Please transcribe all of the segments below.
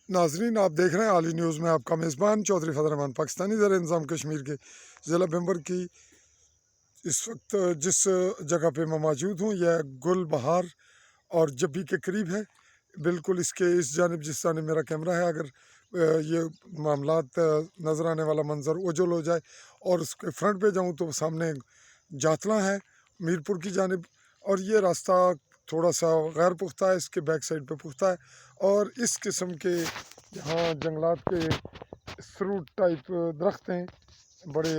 नाजरीन, आप देख रहे हैं आली न्यूज़ में आपका मेज़बान चौधरी फजल रहमान। पाकिस्तानी ज़र इंतज़ाम कश्मीर के ज़िला बेंबर की इस वक्त जिस जगह पे मैं मौजूद हूँ, यह गुल बहार और जब्बी के करीब है। बिल्कुल इसके इस जानिब जिस जानिब मेरा कैमरा है, अगर ये मामलात नज़र आने वाला मंज़र ओझल हो जाए और उसके फ्रंट पे जाऊँ तो सामने जातला है मीरपुर की जानिब, और ये रास्ता थोड़ा सा गैर पुख्ता है, इसके बैक साइड पे पुख्ता है। और इस किस्म के यहाँ जंगलात के फ्रूट टाइप दरख्त हैं, बड़े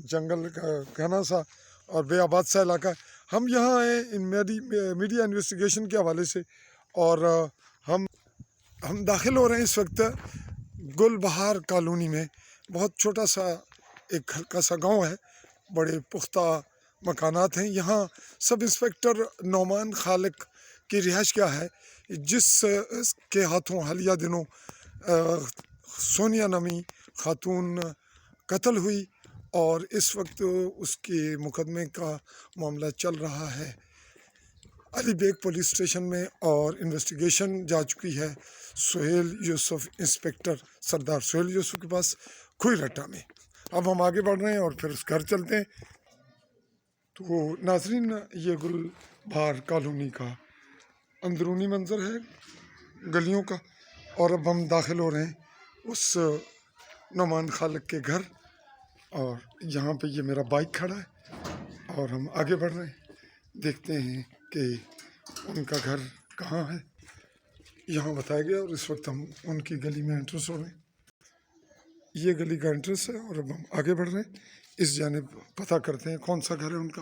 जंगल का घना सा और बेआबाद सा इलाका है। हम यहाँ आए इन मीडिया इन्वेस्टिगेशन के हवाले से, और हम दाखिल हो रहे हैं इस वक्त गुल बहार कॉलोनी में। बहुत छोटा सा एक हल्का सा गांव है, बड़े पुख्ता मकानात हैं। यहाँ सब इंस्पेक्टर नौमान खालिक की रिहाइश क्या है, जिस के हाथों हालिया दिनों सोनिया नमी खातून कत्ल हुई, और इस वक्त उसके मुकदमे का मामला चल रहा है अली बेग पुलिस स्टेशन में, और इन्वेस्टिगेशन जा चुकी है सुहेल यूसुफ, इंस्पेक्टर सरदार सुहेल यूसुफ के पास खुई रट्टा में। अब हम आगे बढ़ रहे हैं और फिर उस घर चलते हैं। तो नाजरीन, ये गुल बहार कॉलोनी का अंदरूनी मंजर है गलियों का, और अब हम दाखिल हो रहे हैं उस नौमान खालिक के घर, और यहाँ पे ये मेरा बाइक खड़ा है और हम आगे बढ़ रहे हैं। देखते हैं कि उनका घर कहाँ है, यहाँ बताया गया, और इस वक्त हम उनकी गली में एंट्रेंस हो रहे हैं। ये गली का एंट्रेंस है और अब हम आगे बढ़ रहे हैं, इस जानिब पता करते हैं कौन सा घर है उनका।